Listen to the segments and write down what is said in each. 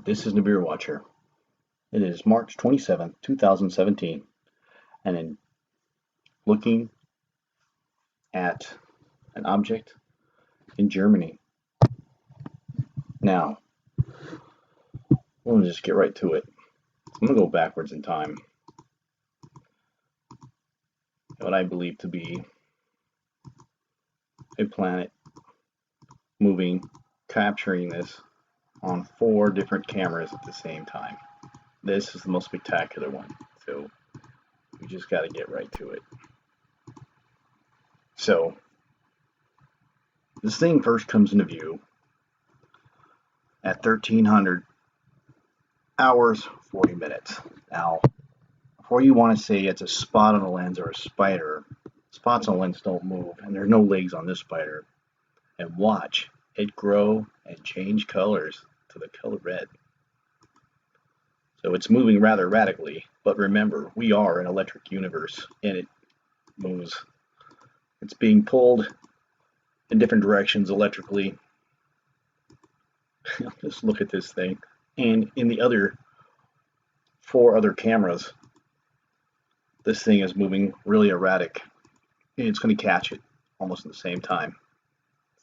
This is Nibiru Watcher. It is March 27th, 2017, and in looking at an object in Germany. Now, we'll just get right to it. I'm going to go backwards in time. What I believe to be a planet moving, capturing this on 4 different cameras at the same time. This is the most spectacular one, so we just got to get right to it. So, this thing first comes into view at 1300 hours 40 minutes. Now, before you want to say it's a spot on a lens or a spider, spots on a lens don't move, and there are no legs on this spider. And watch it grow and change colors to the color red. So it's moving rather erratically, but remember, we are an electric universe, and it moves. It's being pulled in different directions electrically. Just look at this thing. And in the other 4 other cameras, this thing is moving really erratic, and it's going to catch it almost at the same time.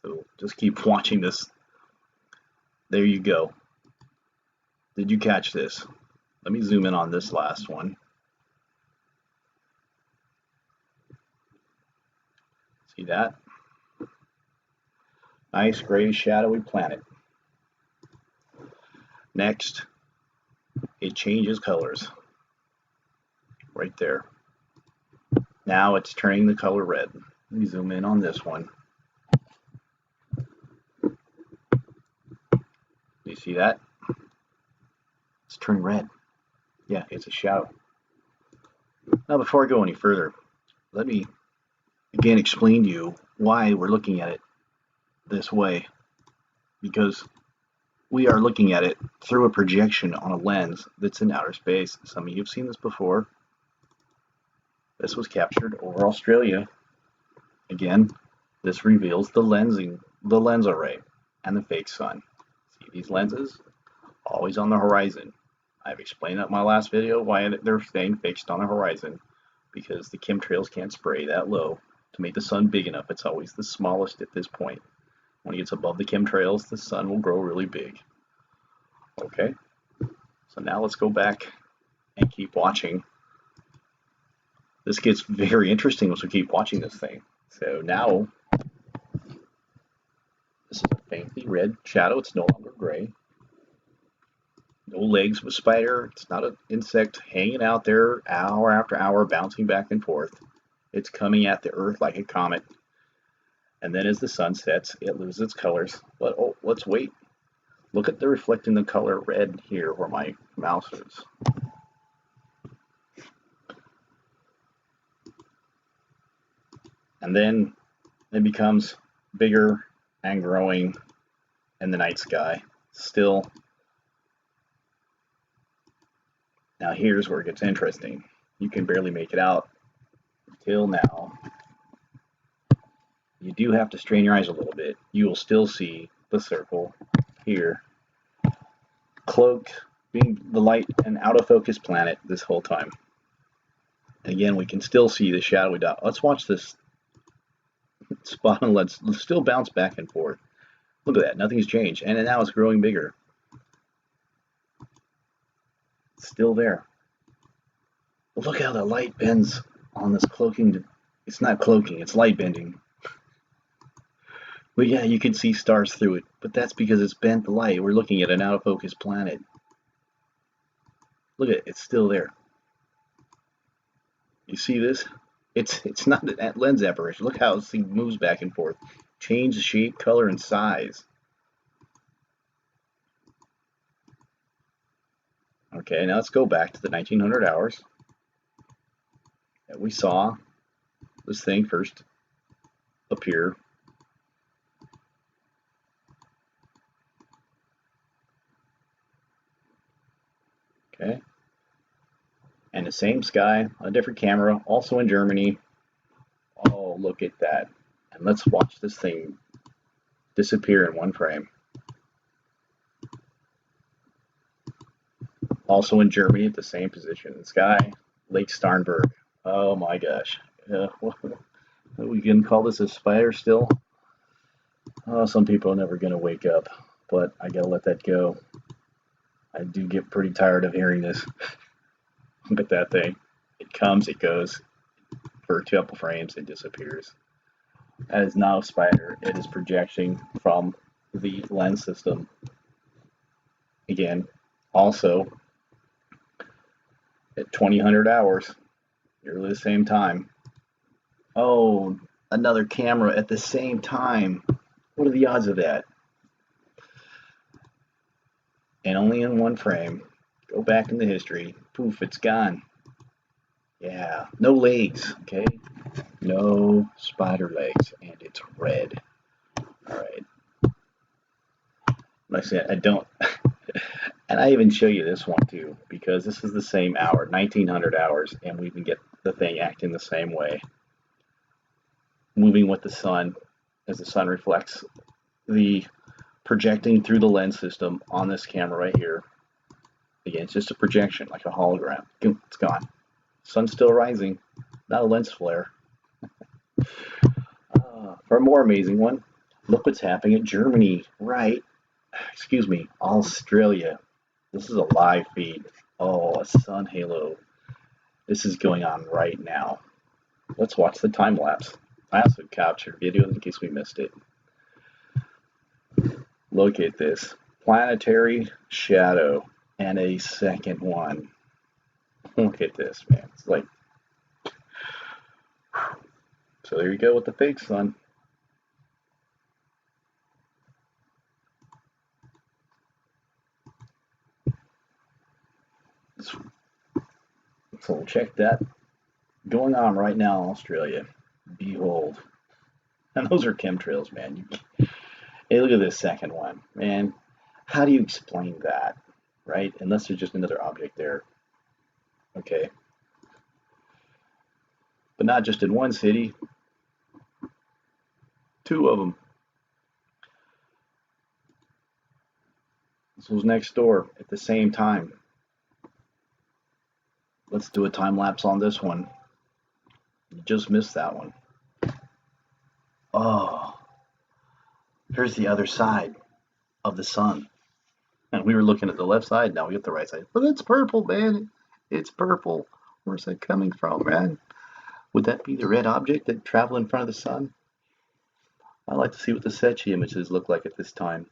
So just keep watching this. There you go. Did you catch this? Let me zoom in on this last one. See that? Nice gray shadowy planet. Next, it changes colors. Right there. Now it's turning the color red. Let me zoom in on this one. You see that? It's turning red. Yeah, it's a shadow. Now, before I go any further, let me again explain to you why we're looking at it this way. Because we are looking at it through a projection on a lens that's in outer space. Some of you have seen this before. This was captured over Australia. Again, this reveals the lens array and the fake sun. See these lenses? Always on the horizon. I've explained that in my last video why they're staying fixed on the horizon, because the chemtrails can't spray that low to make the sun big enough. It's always the smallest at this point. When it gets above the chemtrails, the sun will grow really big. Okay, so now let's go back and keep watching. This gets very interesting as we keep watching this thing. So now, this is a faintly red shadow. It's no longer gray. No legs of a spider. It's not an insect hanging out there hour after hour, bouncing back and forth. It's coming at the Earth like a comet. And then as the sun sets, it loses its colors. But oh, let's wait. Look at the reflecting the color red here where my mouse is. And then it becomes bigger and growing in the night sky. Still. Now here's where it gets interesting. You can barely make it out until now. You do have to strain your eyes a little bit. You will still see the circle here, cloaked, being the light and out of focus planet this whole time. And again, we can still see the shadowy dot. Let's watch this spot and let's still bounce back and forth. Look at that, nothing's changed, and now it's growing bigger. It's still there. Look how the light bends on this cloaking. It's not cloaking, it's light bending. But yeah, you can see stars through it, but that's because it's bent the light. We're looking at an out of focus planet. Look at it, it's still there. You see this? It's not that lens aberration. Look how this thing moves back and forth. Change the shape, color, and size. Okay, now let's go back to the 1900 hours that we saw this thing first appear. Okay. And the same sky, a different camera, also in Germany. Oh, look at that. And let's watch this thing disappear in one frame. Also in Germany at the same position in the sky, Lake Starnberg. Oh my gosh. We can call this a spider still? Oh, some people are never going to wake up, but I gotta let that go. I do get pretty tired of hearing this. But that thing, it comes, it goes for a couple frames, it disappears. That is not a spider. It is projection from the lens system. Again, also at 2000 hours, nearly the same time. Oh, another camera at the same time. What are the odds of that? And only in one frame. Go back in the history. Poof, it's gone. Yeah, no legs, okay? No spider legs, and it's red. All right. Like I said, I don't, and I even show you this one too, because this is the same hour, 1900 hours, and we can get the thing acting the same way. Moving with the sun, as the sun reflects the projecting through the lens system on this camera right here. Again, it's just a projection, like a hologram. It's gone. Sun's still rising, not a lens flare. For a more amazing one, look what's happening in Germany, right? Excuse me, Australia. This is a live feed. Oh, a sun halo. This is going on right now. Let's watch the time lapse. I also captured videos in case we missed it. Look at this. Planetary shadow and a second one. Look at this, man. It's like, so there you go with the fake sun. So check that going on right now in Australia. Behold. And those are chemtrails, man. Hey, look at this second one, man. How do you explain that, right? Unless there's just another object there. Okay. But not just in one city, two of them. This was next door at the same time. Let's do a time lapse on this one. You just missed that one. Oh, here's the other side of the sun. And we were looking at the left side, now we get the right side. But it's purple, man. It's purple. Where's that coming from, man? Would that be the red object that traveled in front of the sun? I'd like to see what the Secchi images look like at this time.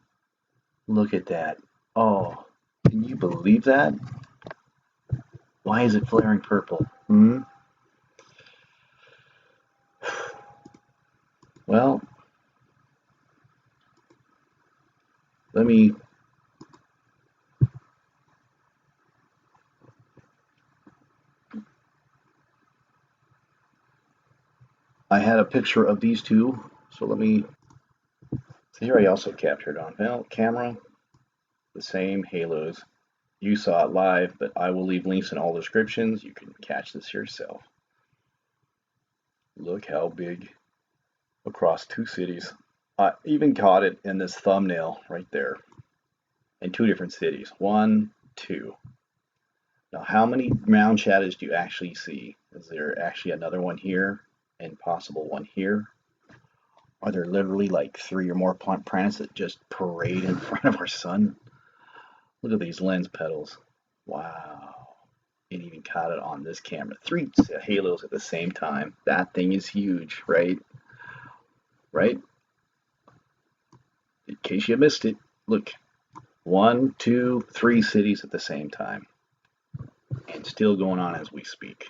Look at that. Oh, can you believe that? Why is it flaring purple? Well, let me I had a picture of these two, so let me see here. I also captured on camera the same halos. You saw it live, but I will leave links in all descriptions. You can catch this yourself. Look how big across two cities. I even caught it in this thumbnail right there in two different cities. One, two. Now, how many ground shadows do you actually see? Is there actually another one here and possible one here? Are there literally like three or more planets that just parade in front of our sun? Look at these lens petals. Wow. It even caught it on this camera. Three halos at the same time. That thing is huge, right? Right? In case you missed it, look. 1, 2, 3 cities at the same time. And still going on as we speak.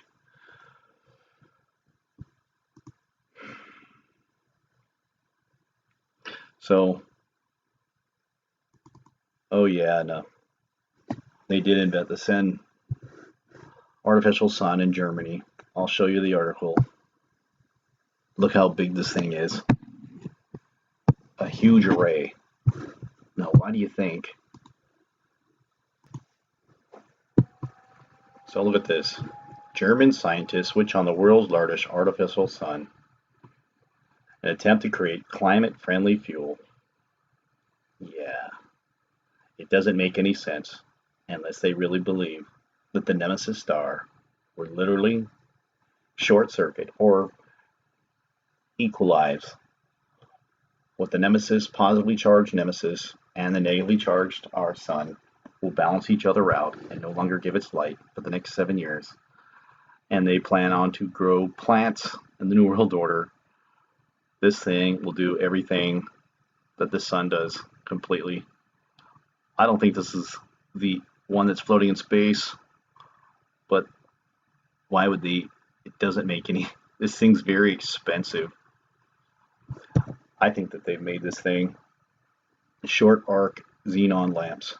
So, oh yeah, no. They did invent the sun, artificial sun in Germany. I'll show you the article. Look how big this thing is. A huge array. Now, why do you think? So look at this. German scientists switch on the world's largest artificial sun in an attempt to create climate-friendly fuel. Yeah, it doesn't make any sense. unless they really believe that the nemesis star would literally short circuit or equalize what the nemesis, positively charged nemesis, and the negatively charged our sun will balance each other out and no longer give its light for the next 7 years. And they plan on to grow plants in the New World Order. This thing will do everything that the sun does completely. I don't think this is the one that's floating in space, but why would they? It doesn't make any. This thing's very expensive. I think that they've made this thing short arc xenon lamps.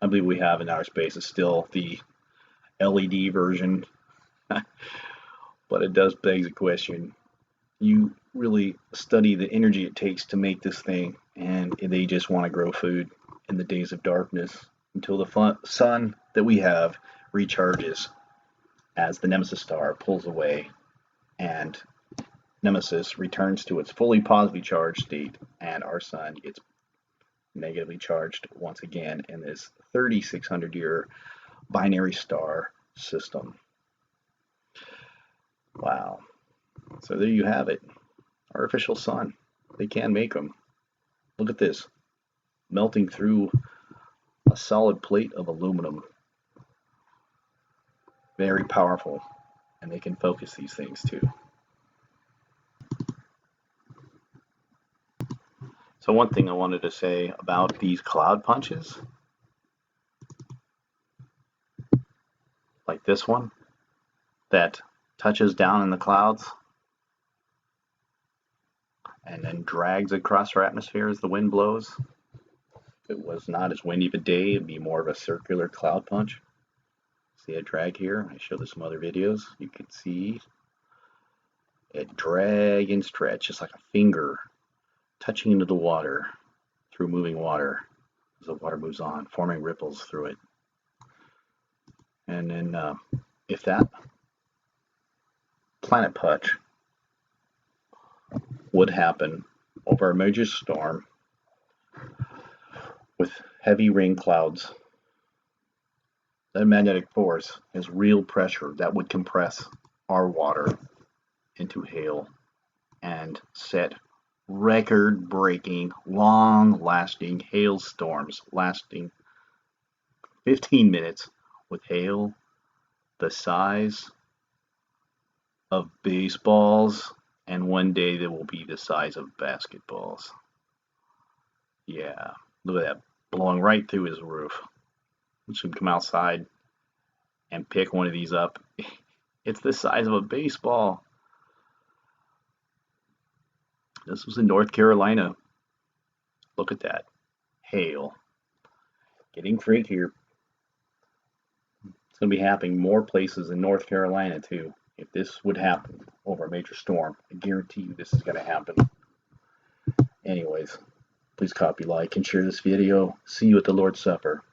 I believe we have in outer space is still the LED version, but it does beg the question. You really study the energy it takes to make this thing, and they just want to grow food in the days of darkness until the sun that we have recharges as the nemesis star pulls away and nemesis returns to its fully positively charged state, and our sun gets negatively charged once again in this 3,600 year binary star system. Wow. So there you have it. Artificial sun. They can make them. Look at this. Melting through a solid plate of aluminum. Very powerful. And they can focus these things too. So one thing I wanted to say about these cloud punches, like this one, that touches down in the clouds and then drags across our atmosphere as the wind blows. If it was not as windy of a day, it'd be more of a circular cloud punch. See a drag here? I showed this some other videos. You can see it drag and stretch just like a finger touching into the water through moving water as the water moves on, forming ripples through it. And then if that planet punch would happen over a major storm with heavy rain clouds, that magnetic force is real pressure that would compress our water into hail and set record-breaking, long-lasting hailstorms lasting 15 minutes with hail the size of baseballs, and one day they will be the size of basketballs. Yeah, look at that, blowing right through his roof. We should come outside and pick one of these up. It's the size of a baseball. This was in North Carolina. Look at that. Hail. Getting freakier. It's going to be happening more places in North Carolina too. If this would happen over a major storm, I guarantee you this is going to happen. Anyways, please copy, like, and share this video. See you at the Lord's Supper.